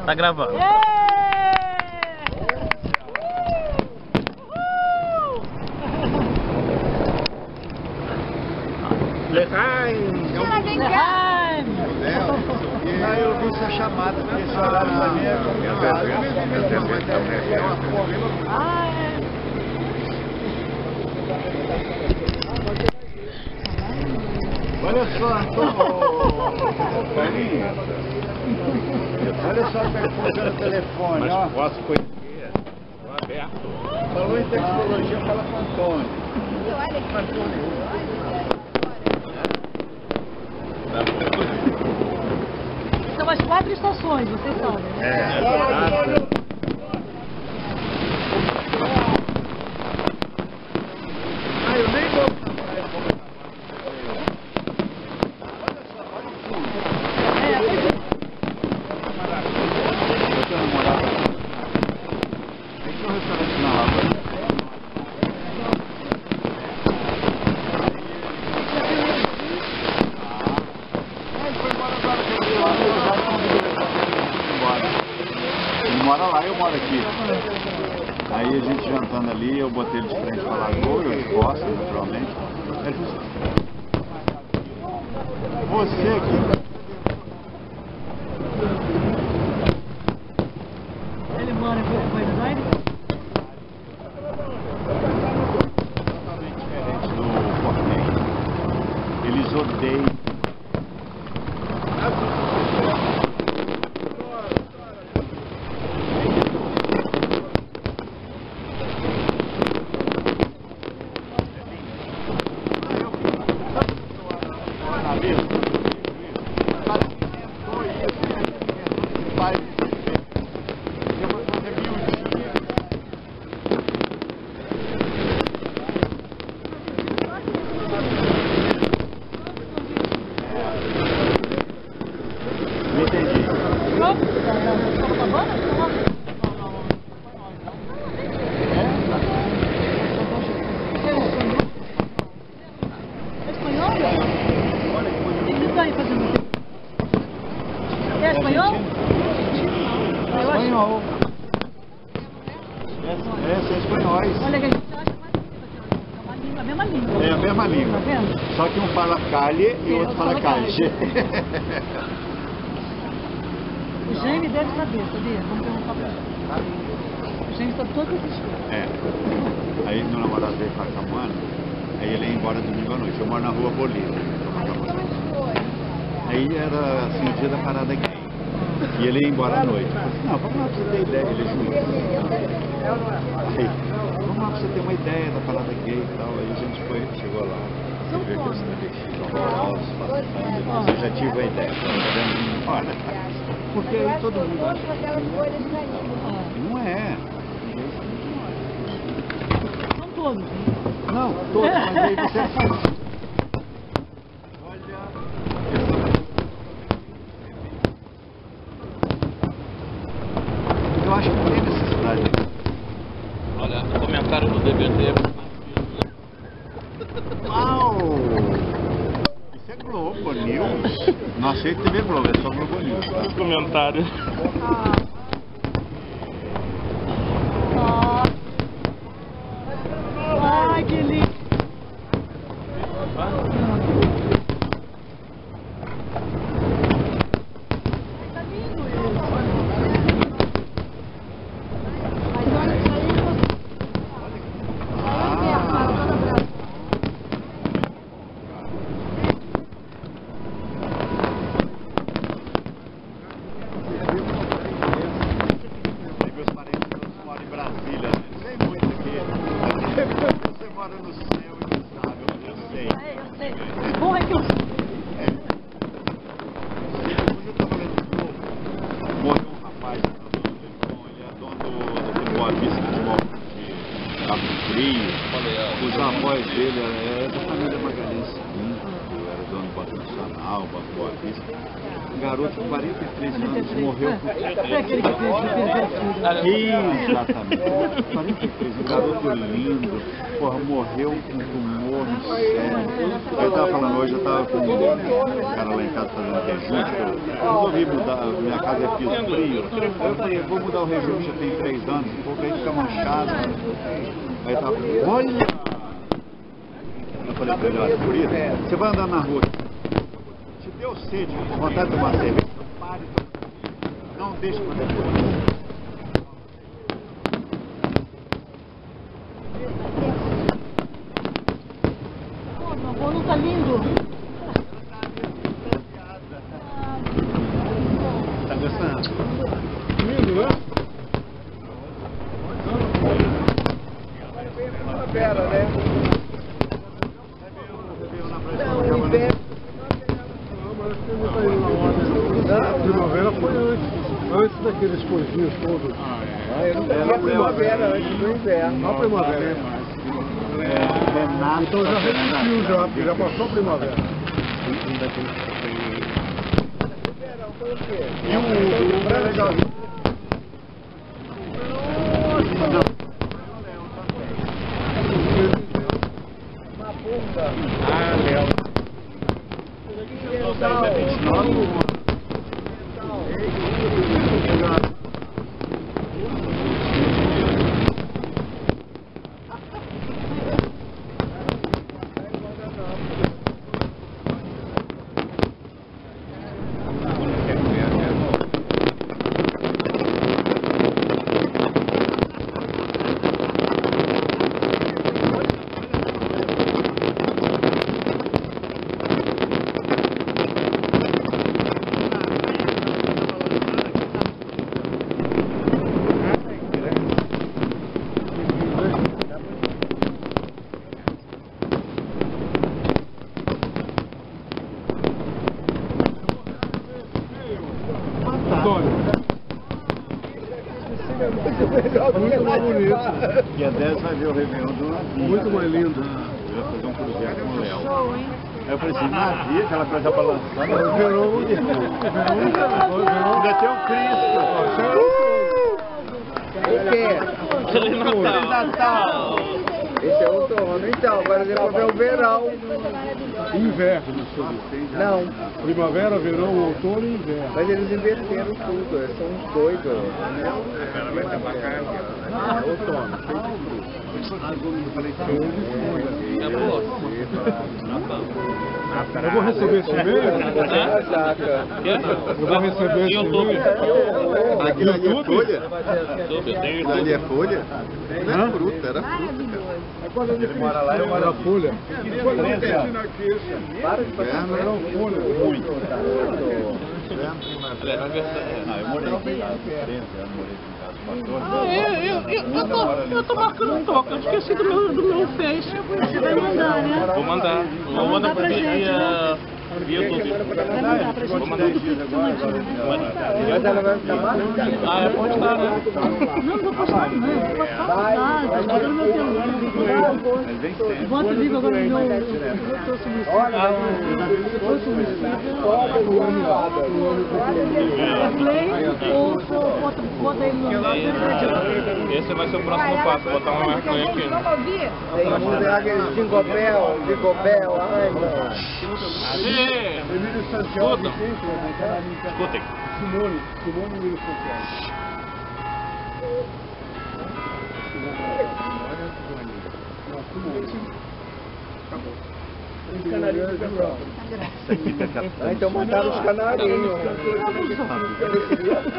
Tá gravando. Leheim! Aí eu vi essa chamada, porque esse horário pra mim é complicado. Olha só, olha só como é que funciona o telefone, ó. Mas posso conhecer? Estou aberto. Falou em tecnologia, fala com o Antônio. São as 4 estações, vocês sabem. Eu nem vou. Ele mora lá, eu moro aqui. Aí a gente jantando ali, eu botei ele de frente pra lagoa, eu gosto, naturalmente. Você aqui. Ele mora em Buenos Aires? Totalmente diferente do porteño. Eles odeiam. É espanhol? Espanhol. Essa é espanhóis. Olha que a gente acha mais bonito, a mesma língua. É a mesma língua. Tá vendo? Só que um fala calle e o outro fala caixa. O Jaime deve saber, sabia? Vamos perguntar pra ele. O Jaime sabe todas essas coisas. É. Aí meu namorado veio pra Camuana, aí ele ia embora domingo à noite. Eu moro na rua Bolívia. Aí era assim o dia da parada gay. E ele ia embora à noite. Eu falei assim, não, vamos lá pra você ter ideia. Ele junto. Aí, vamos lá pra você ter uma ideia da parada gay e tal. Aí a gente foi, chegou lá. Você viu aqueles travestis horrorosos, passando. Eu já tive a ideia. Olha, porque aí todo mundo acha. Não é. São todos. Não, todos, mas aí você assiste. Olha. Eu acho que não tem necessidade. Olha, o comentário do DVD. Uau! Isso é Globo News. Não aceito TV Globo, é só Globo News. Tá? Os comentários. Ai, que lindo. Tá lindo isso. Mas olha isso aí. Meus parentes todos moram em Brasília, né? Não sei muito aqui. Você mora no céu e não sabe, eu sei. Eu sei. Bom é que eu sei. Hoje eu tava lendo de novo. Morreu um rapaz, ele é dono do Boa Vista Futebol de Cabo Frio. Os avós dele eram da família Magalhães Pinto, era dono do Banco Nacional, Banco Boa Vista. garoto de 43 anos morreu por... É aquele que fez Exatamente. 43, um garoto lindo, porra, morreu com tumor no cérebro. Eu tava falando hoje, eu tava com um cara lá em casa fazendo rejunte, eu resolvi mudar, minha casa é piso frio. Aí eu falei, vou mudar o rejunte, já tem 3 anos, um pouco aí fica manchado. Aí tava, olha! Eu falei pra ele, olha, por isso, você vai andar na rua, te deu sede, vontade de tomar cerveja, pare, não deixe pra depois. Não tá lindo? Tá gostando? Lindo, né? Pera, né? Primavera foi antes daqueles coisinhos todos. Eu não vi a primavera antes do inverno. A primavera. Então já repetiu, já passou a primavera. Foi o quê? E o legal. Uma bunda. Ah, Léo. Muito mais bonito. Dia 10 vai ver o Réveillon do navio. Muito mais lindo. Eu ia fazer um cruzeiro com o Léo. Aí eu falei assim, navio, aquela coisa balançando. Verão. Ainda tem o Cristo. O quê? Feliz Natal. Esse é outono. Então, agora depois é o verão. Inverno. Não, Primavera, verão, outono e inverno. mas eles inverteram tudo. Eles são uns doidos. Outono, feito de fruta. Eu vou receber esse e-mail? Eu vou receber esse e-mail? Aquilo ali é folha? YouTube, Aquilo ali é folha? Não é fruta, era fruta. Ele mora lá, eu moro Era aqui. folha. Para de fazer Era folha. Muito. Aliás, na verdade. Não, eu morei em casa, 13 anos, morei em casa, 14 anos. Eu tô marcando toca, eu esqueci do meu Face. Você vai mandar, né? Vou mandar. Vou mandar pra gente, né? via YouTube. Vai mandar pra gente tudo Mas ela vai ficar maluca. Ah, é postar, né? Não vou postar, não. Vou postar nada. Bota no meu celular. Mas vem sempre. Bota o livro agora no meu... Eu trouxe um eu trouxe um play ou bota ele no... Esse vai ser o próximo passo, botar uma maconha aqui. Tem um aquele Jingopel, ai não. Emílio Santiago. Escutem. Simone Emílio Santiago. Ah, então mataram os canarinhos.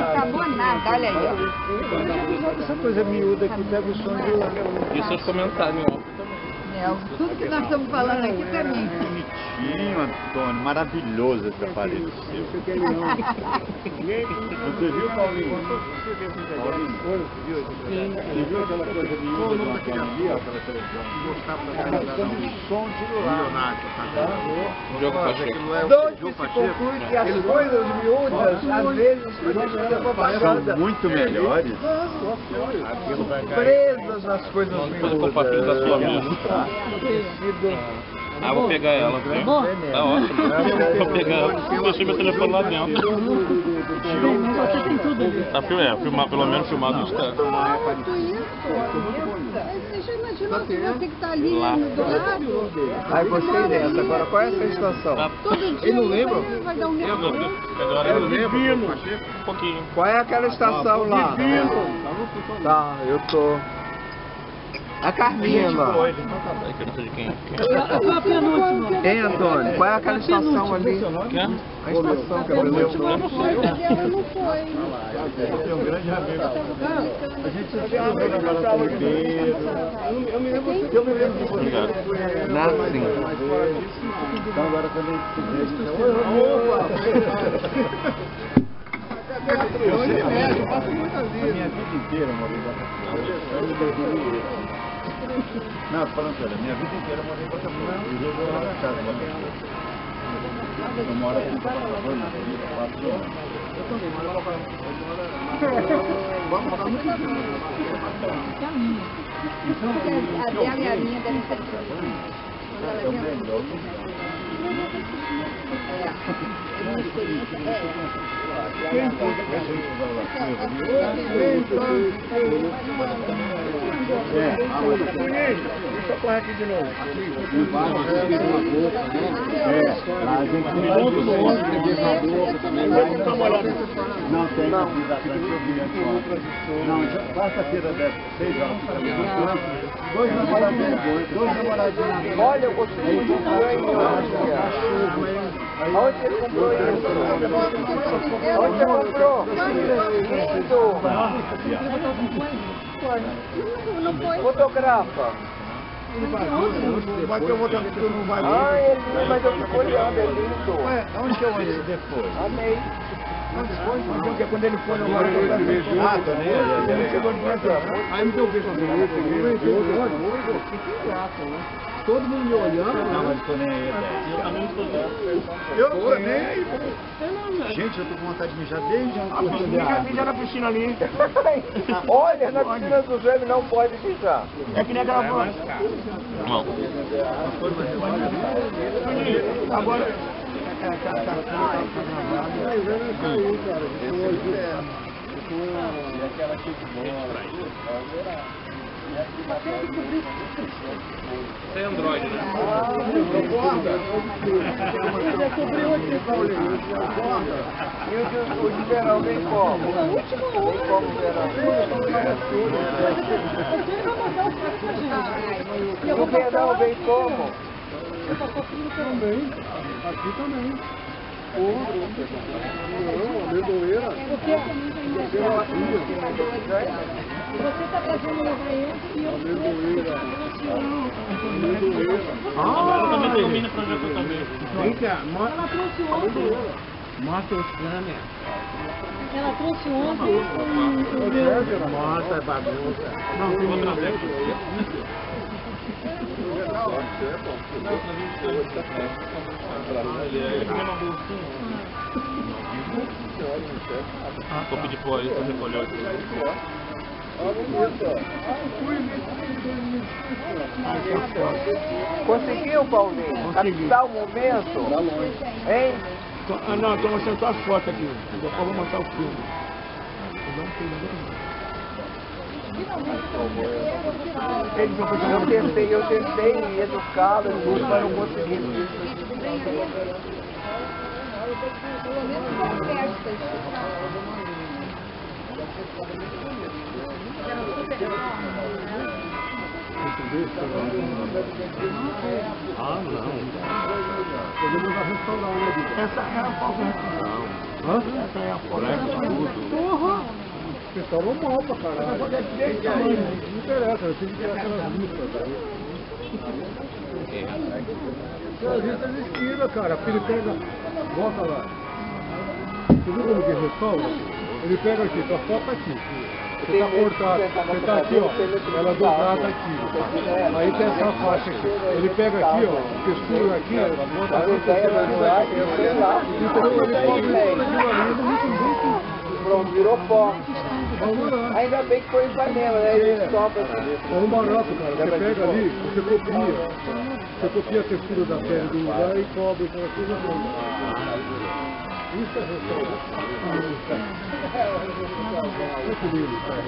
Acabou nada, olha aí, ó. Essa coisa miúda aqui pega o som de lá. E seus comentários, ó. Tudo que nós estamos falando aqui também. Bonitinho, Antônio, maravilhoso esse aparelho seu. Você viu, Paulinho? Você viu aquela coisa miúda do Antônio ali, ó, aquela televisão? Gostava do som de lá. Jogo Pacheco. De onde se conclui que as coisas miúdas, às vezes, são propaganda. São muito melhores. Presas nas coisas Depois eu compartilho da sua miúdas. mesmo. Tecido Ah, vou pegar ela, viu? Bom. Tá ótimo. Vou pegar ela. Deixei meu telefone lá dentro. Bem, mas você tem tudo ali. Tá, filmar, pelo menos filmado está. Tudo isso. Você já imaginou se você que está ali Lá. do lado? Aí gostei dessa. Agora qual é essa estação? Todo dia Ele não lembra? vai dar um negócio. Agora eu lembro. Um pouquinho. Qual é aquela estação lá? Tá, eu tô. A Carminha lá. É que eu não sei de quem é. Eu fui a penúltima. Hein, Antônio? Qual é aquela estação ali? Quem? A estação que O eu último eu não foi, o dela não foi. Tem um grande amigo. A gente já viu agora com o Ribeiro. Eu me lembro de você. Obrigado. Nassim. Então agora quando a gente se vê, a minha vida inteira eu morei em Botafogo. Não, tô falando sério, a minha vida inteira eu morei em Botafogo. E eu vou lá na casa de Botafogo. Eu moro aqui em Botafogo, na vida, 4 anos. Eu também moro em Botafogo. Vamos morar muito aqui. É a minha. A dela e a minha devem ser diferentes. É o melhor. Uma experiência é essa. Quem foi que a gente vai lá? Deixa eu correr aqui de novo. Lá a gente não vai do outro, não tem não, quarta-feira deve 6 horas. Dois namoradinhos. Olha, eu gostei muito do banho. Onde ele comprou isso? Onde você comprou? Lindo! Não foi? Fotografa. Vai ter outra que tu não vai ver. Ah, é lindo, mas eu fico olhando, é lindo. Onde que eu olhei depois? Amei. Porque quando ele foi no mar, Ele chegou de frente. Aí me deu um beijo assim. Que graça, né? Todo mundo me olhando. Não, mas não tô nem aí, Eu não tô nem aí. gente, eu tô com vontade de mijar desde A ontem. mija na piscina ali. Olha, na piscina do Zé não pode pisar. É que nem aquela van. Não. Agora. Você é Android, né? E o de verão vem como? Vem como verão? E o verão vem como? Aqui também. Amendoeira. Você está fazendo levar ele e eu Eu também tenho mini projeto também. Vem cá, Ela trouxe ontem. mostra os câmeras. Ela trouxe ontem. Mostra a bagunça. Não, tem outra vez. Vou pedir pro ali pra recolher aqui. Conseguiu, Paulinho? Captar o momento? Hein? Ah, não, estou mostrando só as fotos aqui. Depois eu vou mostrar o filme. Eu tentei educá-lo, mas não consegui. pelo menos com festas. Ah, não. Podemos restaurar uma vida. Essa é a foto. Hã? Essa é a foto. Porra! Você tava mal pra caralho. Não interessa, eu tenho que ter aquelas listas aí. As listas esquinas, cara. Porque ele pega. Volta lá. Você viu como que ele restaura? Ele pega aqui, tua foto aqui. Você tá cortado, você tá aqui, ó, ela dobrada aqui. Aí tem essa faixa aqui. Ele pega aqui, ó, textura aqui, ó, bota aqui, textura aqui. Então ele pode aquilo ali, muito. Pronto, virou pó. Ainda bem que foi em Ipanema, né? A gente sopra assim. É um barato, cara. Você pega ali, você copia a textura da pele do lugar e cobre com a coisa toda. Isso é restaurante. Muito lindo, cara.